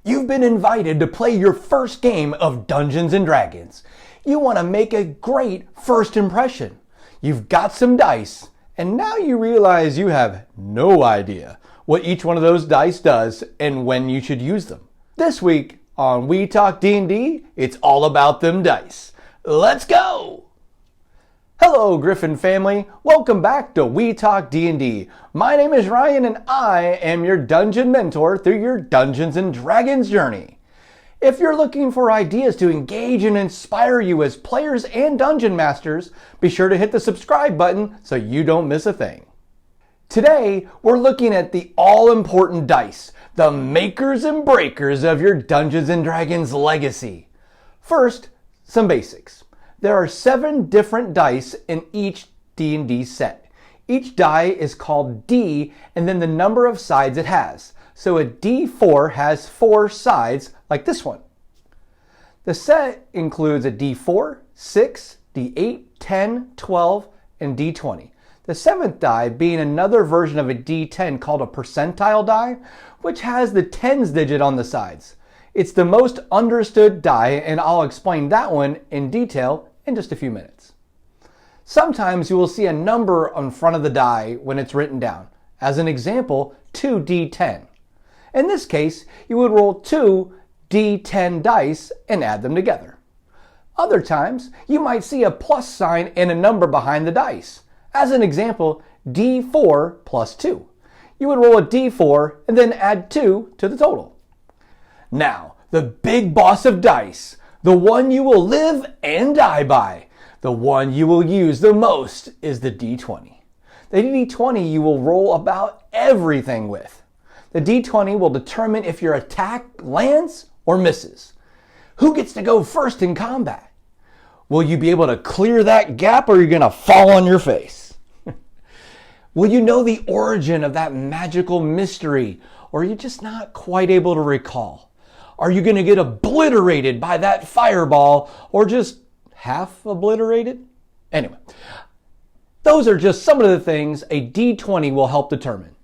You've been invited to play your first game of Dungeons & Dragons. You want to make a great first impression. You've got some dice, and now you realize you have no idea what each one of those dice does and when you should use them. This week on We Talk D&D, it's all about them dice. Let's go! Hello, Griffin family. Welcome back to We Talk D&D. My name is Ryan, and I am your dungeon mentor through your Dungeons & Dragons journey. If you're looking for ideas to engage and inspire you as players and dungeon masters, be sure to hit the subscribe button so you don't miss a thing. Today, we're looking at the all-important dice, the makers and breakers of your Dungeons & Dragons legacy. First, some basics. There are 7 different dice in each D&D set. Each die is called D and then the number of sides it has. So a D4 has 4 sides like this one. The set includes a D4, 6, D8, 10, 12, and D20. The 7th die being another version of a D10 called a Percentile Die, which has the tens digit on the sides. It's the most understood die, and I'll explain that one in detail in just a few minutes. Sometimes you will see a number on front of the die when it's written down. As an example, 2d10. In this case, you would roll 2 d10 dice and add them together. Other times, you might see a plus sign and a number behind the dice. As an example, d4 plus 2. You would roll a d4 and then add 2 to the total. Now, the big boss of dice, the one you will live and die by, the one you will use the most, is the d20. The d20 you will roll about everything with. The d20 will determine if your attack lands or misses. Who gets to go first in combat? Will you be able to clear that gap, or are you going to fall on your face? Will you know the origin of that magical mystery, or are you just not quite able to recall? Are you going to get obliterated by that fireball, or just half obliterated? Anyway, those are just some of the things a D20 will help determine.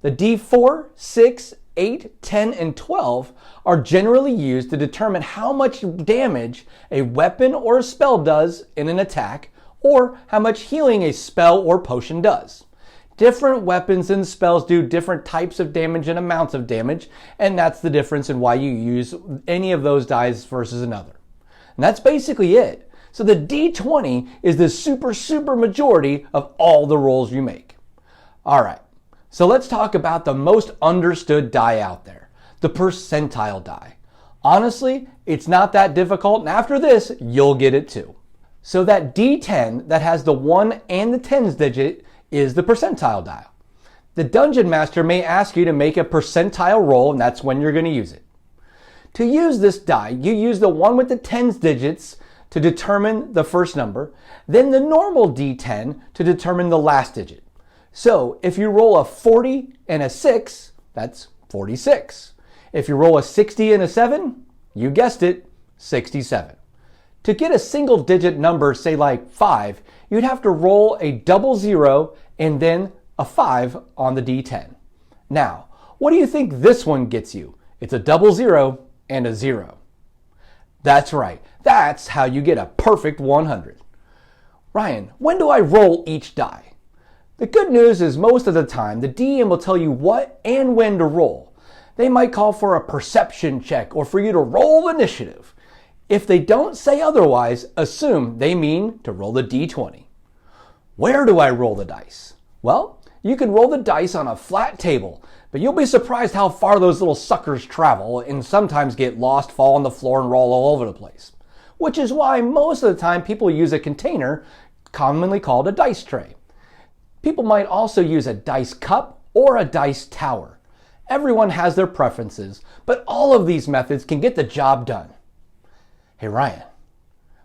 The D4, 6, 8, 10, and 12 are generally used to determine how much damage a weapon or a spell does in an attack, or how much healing a spell or potion does. Different weapons and spells do different types of damage and amounts of damage, and that's the difference in why you use any of those dice versus another. And that's basically it. So the D20 is the super majority of all the rolls you make. All right, so let's talk about the most understood die out there, the Percentile Die. Honestly, it's not that difficult, and after this, you'll get it too. So that D10 that has the 1 and the tens digit is the Percentile Dial. The Dungeon Master may ask you to make a percentile roll, and that's when you're going to use it. To use this die, you use the one with the tens digits to determine the first number, then the normal D10 to determine the last digit. So if you roll a 40 and a 6, that's 46. If you roll a 60 and a 7, you guessed it, 67. To get a single digit number, say like 5, you'd have to roll a double 0 and then a 5 on the D10. Now, what do you think this one gets you? It's a double 0 and a 0. That's right. That's how you get a perfect 100. Ryan, when do I roll each die? The good news is most of the time, the DM will tell you what and when to roll. They might call for a perception check or for you to roll initiative. If they don't say otherwise, assume they mean to roll the D20. Where do I roll the dice? Well, you can roll the dice on a flat table, but you'll be surprised how far those little suckers travel and sometimes get lost, fall on the floor, and roll all over the place. Which is why most of the time people use a container, commonly called a dice tray. People might also use a dice cup or a dice tower. Everyone has their preferences, but all of these methods can get the job done. Hey Ryan,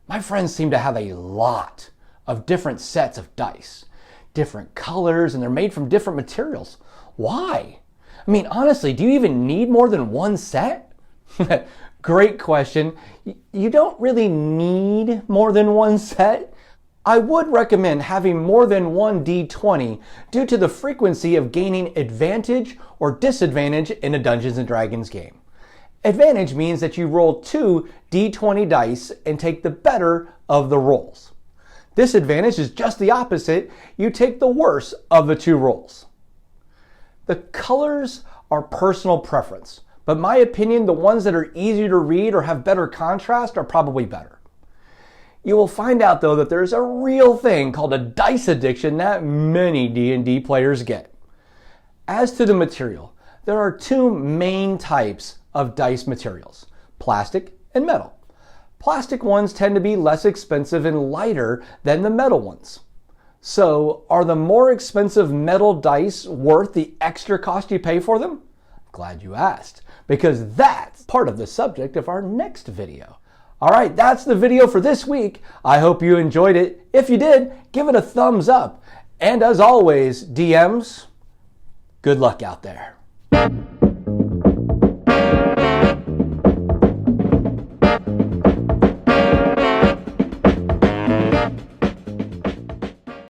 my friends seem to have a lot of different sets of dice, different colors, and they're made from different materials. Why? I mean, honestly, do you even need more than one set? Great question. You don't really need more than one set. I would recommend having more than one D20 due to the frequency of gaining advantage or disadvantage in a Dungeons & Dragons game. Advantage means that you roll 2 d20 dice and take the better of the rolls. Disadvantage is just the opposite. You take the worst of the 2 rolls. The colors are personal preference, but in my opinion, the ones that are easier to read or have better contrast are probably better. You will find out though that there's a real thing called a dice addiction that many D&D players get. As to the material, there are 2 main types of dice materials, plastic and metal. Plastic ones tend to be less expensive and lighter than the metal ones. So, are the more expensive metal dice worth the extra cost you pay for them? Glad you asked, because that's part of the subject of our next video. Alright, that's the video for this week. I hope you enjoyed it. If you did, give it a thumbs up. And as always, DMs, good luck out there.